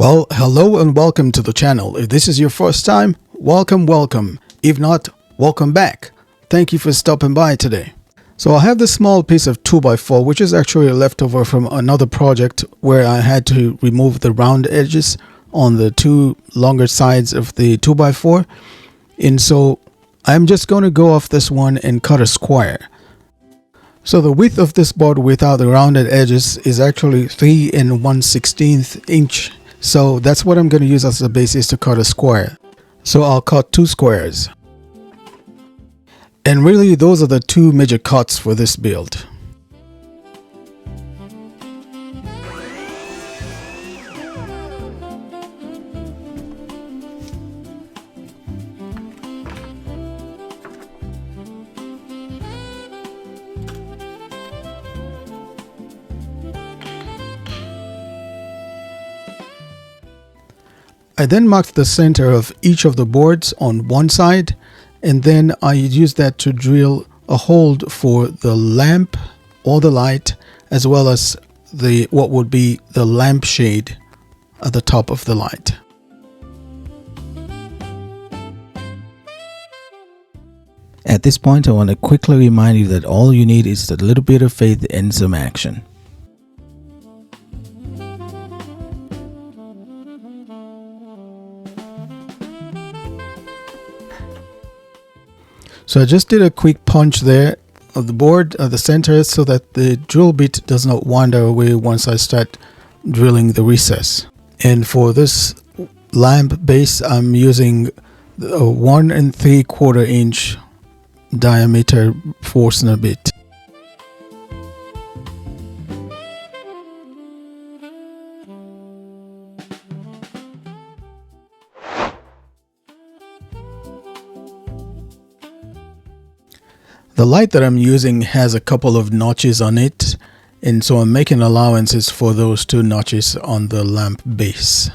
Well, hello and welcome to the channel. If this is your first time, welcome. If not, welcome back. Thank you for stopping by today. So I have this small piece of 2x4, which is actually a leftover from another project where I had to remove the round edges on the two longer sides of the 2x4. And so I'm just going to go off this one and cut a square. So the width of this board without the rounded edges is actually 3 1/16 inch. So that's what I'm going to use as the basis to cut a square. So I'll cut two squares. And really those are the two major cuts for this build. I then marked the center of each of the boards on one side, and then I used that to drill a hole for the lamp or the light, as well as what would be the lampshade at the top of the light. At this point, I want to quickly remind you that all you need is a little bit of faith and some action. So I just did a quick punch there of the board at the center so that the drill bit does not wander away once I start drilling the recess. And for this lamp base, I'm using a 1 3/4 inch diameter Forstner bit. The light that I'm using has a couple of notches on it, and so I'm making allowances for those two notches on the lamp base.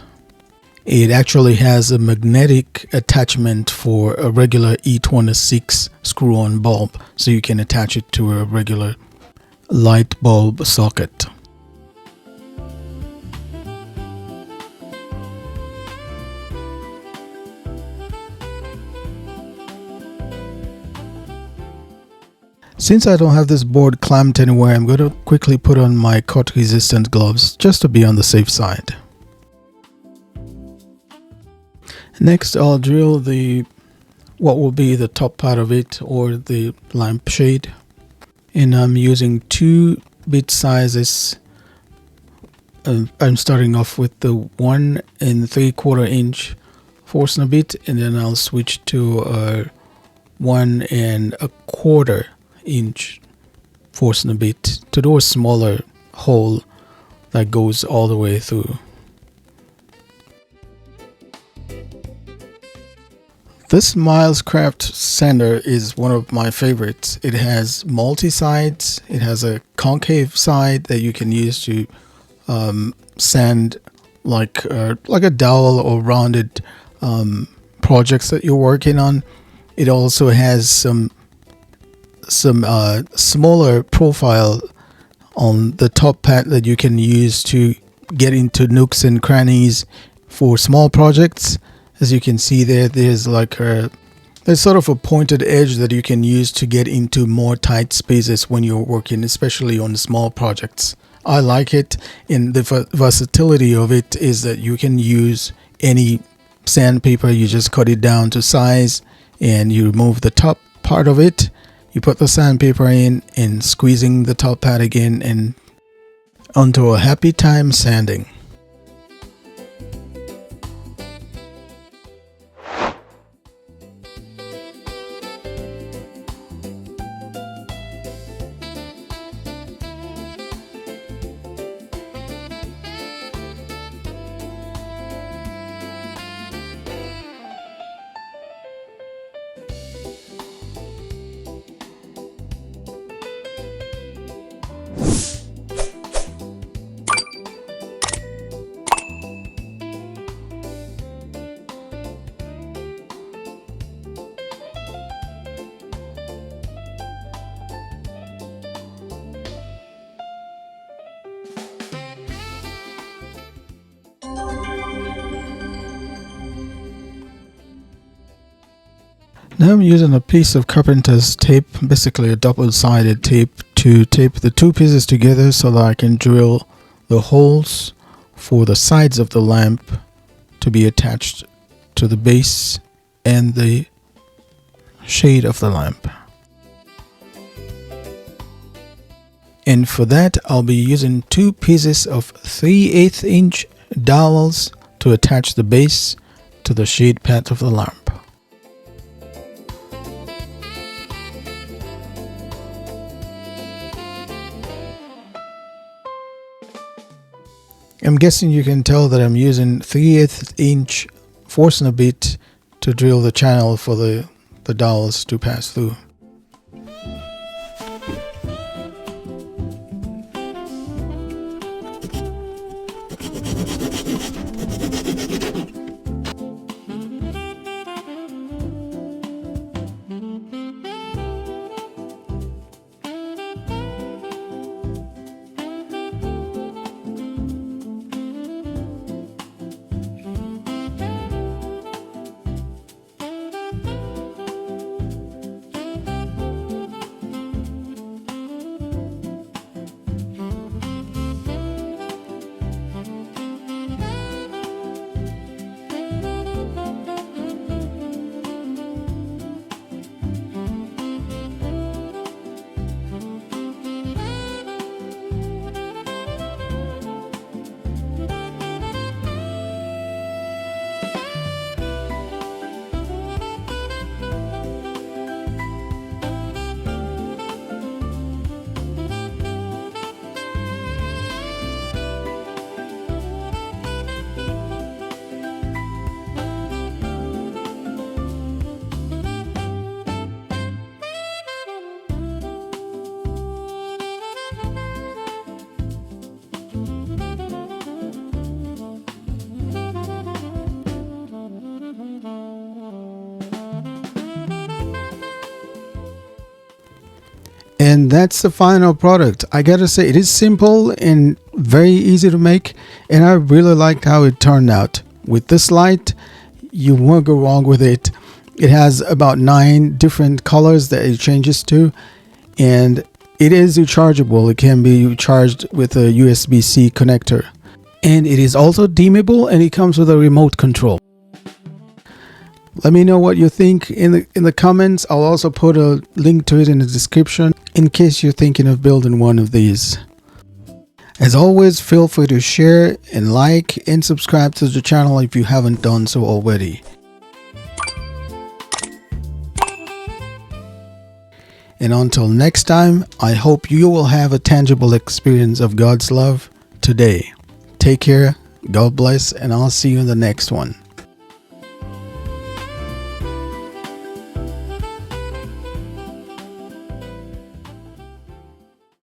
It actually has a magnetic attachment for a regular E26 screw-on bulb, so you can attach it to a regular light bulb socket. Since I don't have this board clamped anywhere, I'm going to quickly put on my cut resistant gloves just to be on the safe side. Next, I'll drill what will be the top part of it, or the lampshade. And I'm using 2 bit sizes. I'm starting off with the 1 3/4 inch Forstner bit, and then I'll switch to a 1 1/4 inch Forstner bit to do a smaller hole that goes all the way through. This Milescraft sander is one of my favorites. It has multi-sides. It has a concave side that you can use to sand like a dowel or rounded projects that you're working on. It also has some smaller profile on the top part that you can use to get into nooks and crannies for small projects. As you can see there's sort of a pointed edge that you can use to get into more tight spaces when you're working, especially on small projects. I like it, and the versatility of it is that you can use any sandpaper. You just cut it down to size and you remove the top part of it. You put the sandpaper in and squeezing the top pad again, and onto a happy time sanding. Now I'm using a piece of carpenter's tape, basically a double-sided tape, to tape the two pieces together so that I can drill the holes for the sides of the lamp to be attached to the base and the shade of the lamp. And for that, I'll be using two pieces of 3/8 inch dowels to attach the base to the shade part of the lamp. I'm guessing you can tell that I'm using 3/8 inch Forstner bit to drill the channel for the dowels to pass through. And that's the final product. I gotta say, it is simple and very easy to make, and I really liked how it turned out. With this light, you won't go wrong with it. It has about 9 different colors that it changes to, and it is rechargeable. It can be charged with a USB-C connector, and it is also dimmable, and it comes with a remote control. Let me know what you think in the comments. I'll also put a link to it in the description in case you're thinking of building one of these. As always, feel free to share and like and subscribe to the channel if you haven't done so already. And until next time, I hope you will have a tangible experience of God's love today. Take care, God bless, and I'll see you in the next one.